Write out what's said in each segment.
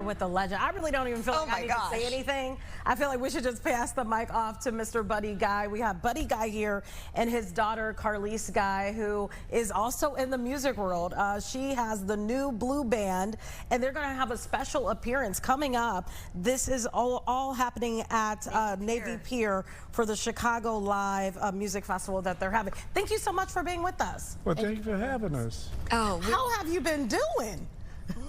with the legend. I really don't even feel like I need to say anything. I feel like we should just pass the mic off to Mr. Buddy Guy. We have Buddy Guy here and his daughter Carlise Guy, who is also in the music world. She has the New Blue Band, and they're going to have a special appearance coming up. This is all happening at Navy Pier for the ChicagoNOW music festival that they're having. Thank you so much for being with us. Well, thank you for having us. Oh, how have you been doing?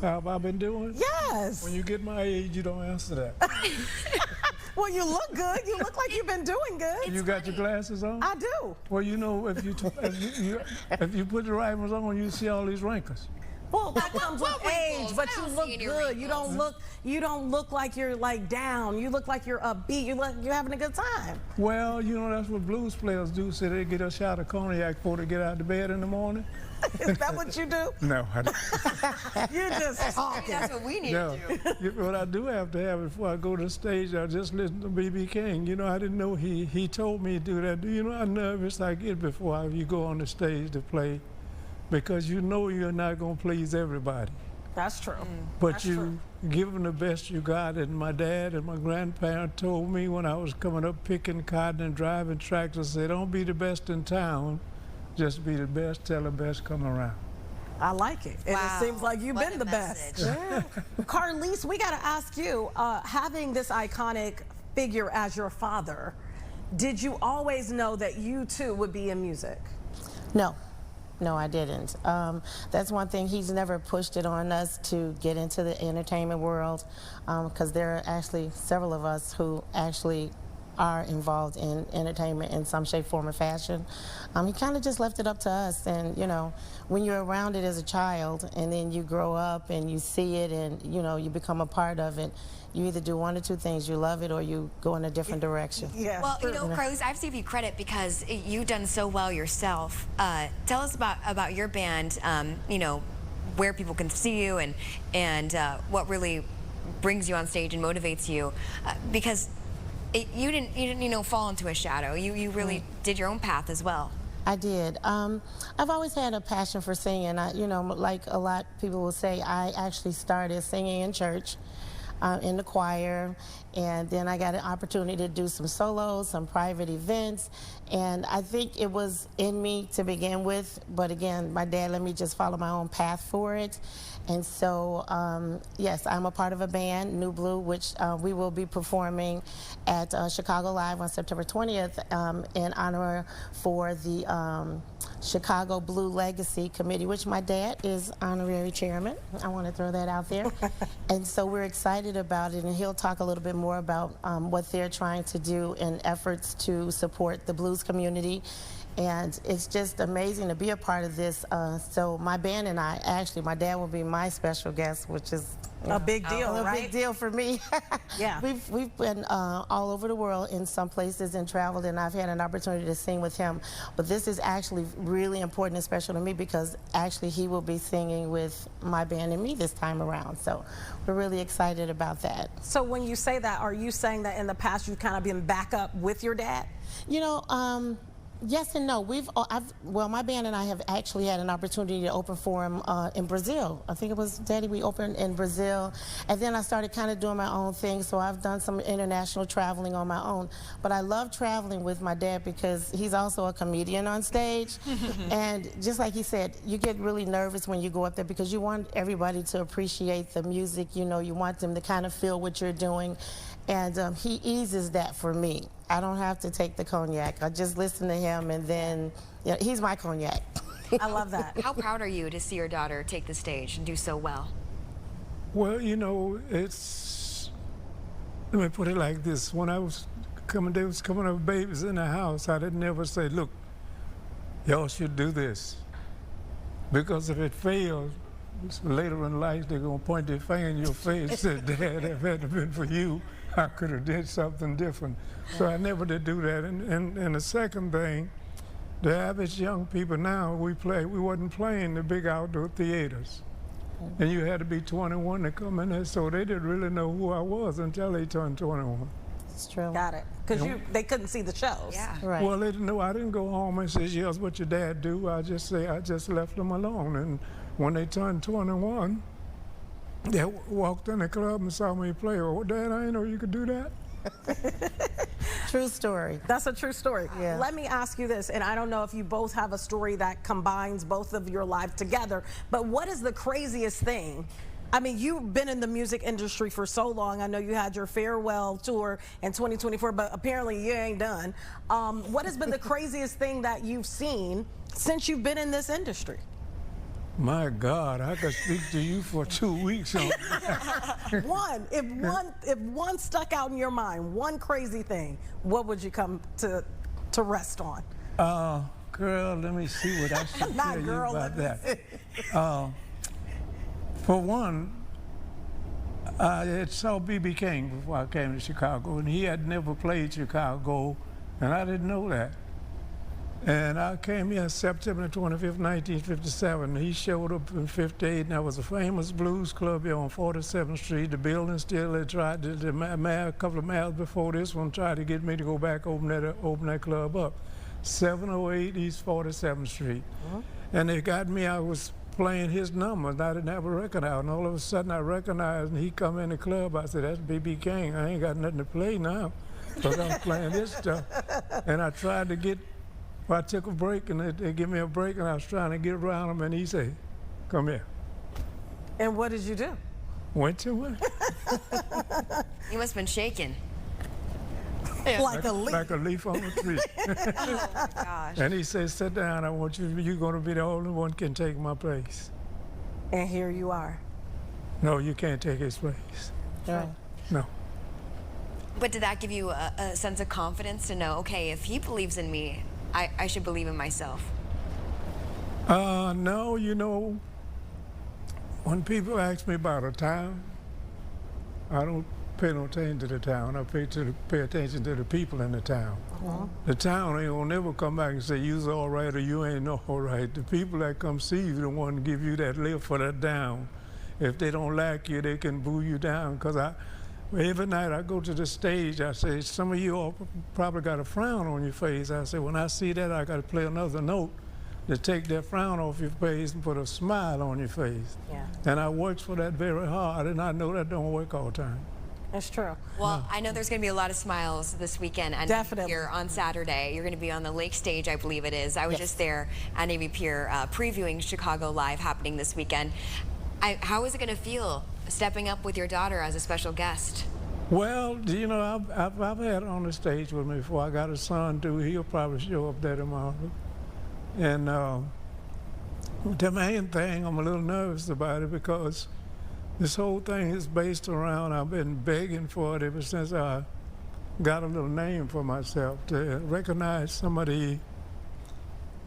How have I been doing? Yes. When you get my age, you don't answer that. Well, you look good. You look like you've been doing good. You got your glasses on? I do. Well, you know, if you put the right ones on, you see all these wrinkles. Well, that comes with age, but you look good. You don't look like you're like down. You look like you're upbeat. You're having a good time. Well, you know, that's what blues players do. So they get a shot of cognac before they get out of bed in the morning. Is that what you do? No, I don't. You're just talking. That's what we need to do. What I do have to have before I go to the stage, I just listen to B.B. King. You know, I didn't know he told me to do that. You know how nervous I get before you go on the stage to play, because you know you're not going to please everybody. That's true. But That's you give them the best you got. And my dad and my grandparents told me when I was coming up picking cotton and driving tractors, they don't be the best in town, just be the best till the best come around. I like it. And wow. It seems like you've been the best. Yeah. Carlise, we got to ask you, having this iconic figure as your father, did you always know that you too would be in music? No. No, I didn't. That's one thing. He's never pushed it on us to get into the entertainment world, because there are actually several of us who actually are involved in entertainment in some shape, form, or fashion. He kind of just left it up to us, and you know, when you're around it as a child and then you grow up and you see it and you know, you become a part of it, you either do one or two things: you love it or you go in a different direction. Yeah. Well, you know, Carlise, I have to give you credit because you've done so well yourself. Tell us about your band, you know, where people can see you and what really brings you on stage and motivates you, because you didn't you know, fall into a shadow. You really did your own path as well. I did. I've always had a passion for singing. You know, like a lot of people will say, I actually started singing in church, in the choir, and then I got an opportunity to do some solos, some private events, and I think it was in me to begin with, but again, my dad let me just follow my own path for it. And so, yes, I'm a part of a band, New Blue, which we will be performing at ChicagoNOW on September 20th in honor for the Chicago Blue Legacy Committee, which my dad is honorary chairman. I want to throw that out there. And so we're excited about it, and he'll talk a little bit more about what they're trying to do in efforts to support the blues community. And it's just amazing to be a part of this. So my band and I, actually, my dad will be my special guest, which is a big deal, right? A big deal for me. Yeah. We've been all over the world in some places and traveled, and I've had an opportunity to sing with him. But this is actually really important and special to me because actually he will be singing with my band and me this time around. So we're really excited about that. So when you say that, are you saying that in the past you've kind of been back up with your dad? You know, yes and no. Well, my band and I have actually had an opportunity to open for him in Brazil. I think it was, Daddy, we opened in Brazil. And then I started kind of doing my own thing, so I've done some international traveling on my own. But I love traveling with my dad because he's also a comedian on stage. And just like he said, you get really nervous when you go up there because you want everybody to appreciate the music. You know, you want them to kind of feel what you're doing. And he eases that for me. I don't have to take the cognac. I just listen to him, and then he's my cognac. I love that. How proud are you to see your daughter take the stage and do so well? Well, you know, it's, let me put it like this. When I was coming, they was coming up babies in the house, I didn't ever say, look, y'all should do this. Because if it fails, later in life, they're going to point their finger in your face and say, Dad, if it hadn't been for you, I could have did something different. So I never did do that. And the second thing, the average young people now, we wasn't playing the big outdoor theaters. And you had to be 21 to come in there, so they didn't really know who I was until they turned 21. It's true. Got it. Because they couldn't see the shows. Yeah. Right. Well, they didn't know. I didn't go home and say, yes, what your dad do. I just left them alone. And when they turned 21, that walked in the club and saw me play. Oh, Dad, I didn't know you could do that. True story. That's a true story. Yeah. Let me ask you this, and I don't know if you both have a story that combines both of your lives together, but what is the craziest thing? I mean, you've been in the music industry for so long. I know you had your farewell tour in 2024, but apparently you ain't done. What has been the craziest thing that you've seen since you've been in this industry? My God, I could speak to you for 2 weeks on One. If one stuck out in your mind, one crazy thing, what would you come to rest on? Girl, let me see what I should Not tell girl, you about let me that. For one, I had saw B.B. King before I came to Chicago, and he had never played Chicago, and I didn't know that. And I came here September 25th, 1957. He showed up in 58, and there was a famous blues club here on 47th Street. The building still had tried to, a couple of miles before this one, tried to get me to go back open that club up. 708 East 47th Street. And they got me, I was playing his numbers. I didn't have a record out, and all of a sudden I recognized, and he come in the club. I said, that's B.B. King. I ain't got nothing to play now, but I'm playing this stuff. And I tried to get, I took a break, and they give me a break, and I was trying to get around him, and he said, come here. And what did you do? Went to him. You must have been shaking. Like a leaf. Like a leaf on a tree. Oh my gosh. And he said, sit down, I want you, you're gonna be the only one can take my place. And here you are. No, you can't take his place. Right. No. But did that give you a sense of confidence to know, okay, if he believes in me, I should believe in myself? No, you know, when people ask me about a town, I don't pay no attention to the town. I pay attention to the people in the town. The town ain't gonna never come back and say you's all right or you ain't no all right. The people that come see you, the one to give you that lift or that down. If they don't like you, they can boo you down. Cause every night I go to the stage, I say, some of you all probably got a frown on your face. I say, when I see that, I got to play another note to take that frown off your face and put a smile on your face. Yeah. And I worked for that very hard, and I know that don't work all the time. It's true. Well, I know there's going to be a lot of smiles this weekend. And Definitely. Here on Saturday, you're going to be on the Lake Stage, I believe it is. I was just there at Navy Pier previewing Chicago Live happening this weekend. How is it going to feel stepping up with your daughter as a special guest? Well, you know, I've had her on the stage with me before. I got a son too. He'll probably show up there tomorrow. And the main thing, I'm a little nervous about it because this whole thing is based around, I've been begging for it ever since I got a little name for myself to recognize some of the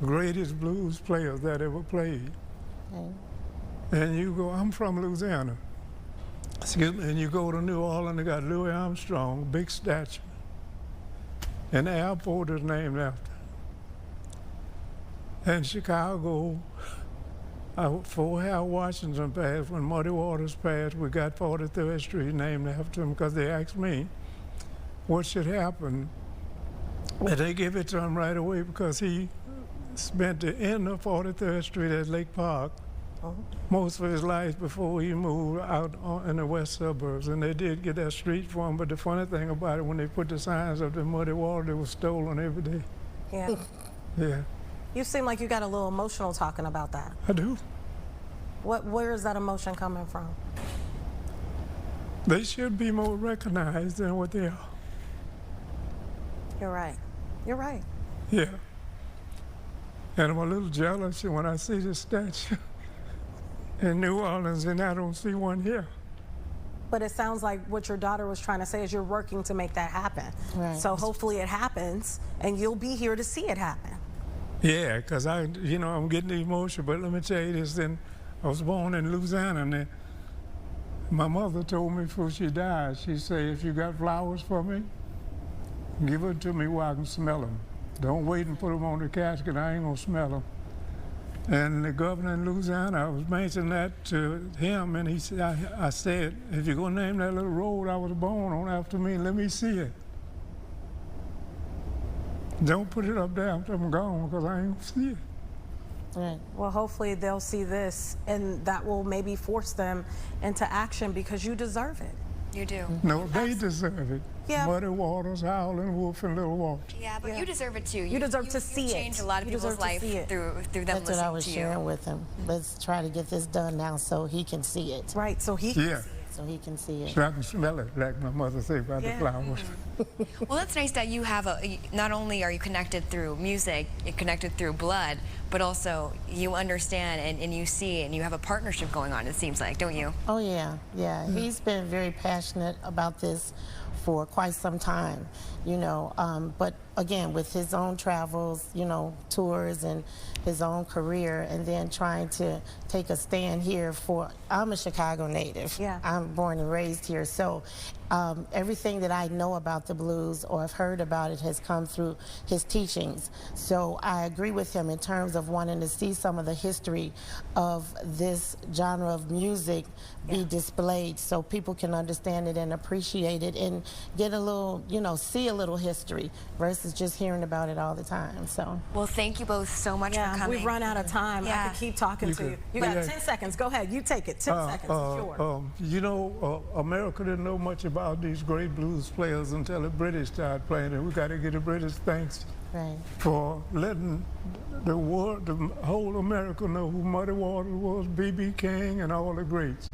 greatest blues players that ever played. Okay. And you go, I'm from Louisiana. Excuse me, and you go to New Orleans, they got Louis Armstrong, big statue. And the airport is named after. And Chicago, before Hal Washington passed, when Muddy Waters passed, we got 43rd Street named after him because they asked me what should happen. And they gave it to him right away because he spent the end of 43rd Street at Lake Park most of his life before he moved out in the west suburbs. And they did get that street for him, but the funny thing about it, when they put the signs up, the Muddy Water, it was stolen every day. Yeah. Yeah, You seem like you got a little emotional talking about that. I do. Where is that emotion coming from? They should be more recognized than what they are. You're right. You're right. Yeah. And I'm a little jealous when I see this statue in New Orleans and I don't see one here. But it sounds like what your daughter was trying to say is you're working to make that happen. Right. So hopefully it happens and you'll be here to see it happen. Yeah, because I'm getting emotional, but let me tell you this, then I was born in Louisiana, and my mother told me before she died, she said, if you got flowers for me, give them to me where I can smell them. Don't wait and put them on the casket, I ain't gonna smell them. And the governor in Louisiana, I was mentioning that to him, and he said, I said, if you're gonna name that little road I was born on after me, let me see it. Don't put it up there after I'm gone, because I ain't gonna see it. Right. Well, hopefully they'll see this and that will maybe force them into action because you deserve it. You do. No, they deserve it. Yeah. Muddy Waters, Howling Wolf, and Little Walter. Yeah, but Yeah. you deserve it too. You deserve to see it. You changed a lot of You people's deserve to life see it. through them That's what listening I was to sharing you. with him. Let's try to get this done now so he can see it. Right, so he can Yeah. see it. So he can see it. So I can smell it, like my mother said about the Yeah. flowers. Well, that's nice that you have not only are you connected through music, you're connected through blood, but also you understand and you see and you have a partnership going on, it seems like, don't you? Oh yeah, yeah. He's been very passionate about this for quite some time, you know. But again, with his own travels, you know, tours and his own career, and then trying to take a stand here for. I'm a Chicago native. Yeah. I'm born and raised here, so everything that I know about the blues or have heard about it has come through his teachings. So I agree with him in terms of wanting to see some of the history of this genre of music be displayed so people can understand it and appreciate it and get a little, you know, see a little history versus just hearing about it all the time. So. Well, thank you both so much for coming. We've run out of time. I Yeah. could keep talking to you. You got 10 seconds. Go ahead. You take it. 10 seconds. It's yours. You know, America didn't know much about these great blues players until the British started playing, and we got to give the British thanks Right. for letting the world, the whole America know who Muddy Waters was, B.B. King, and all the greats.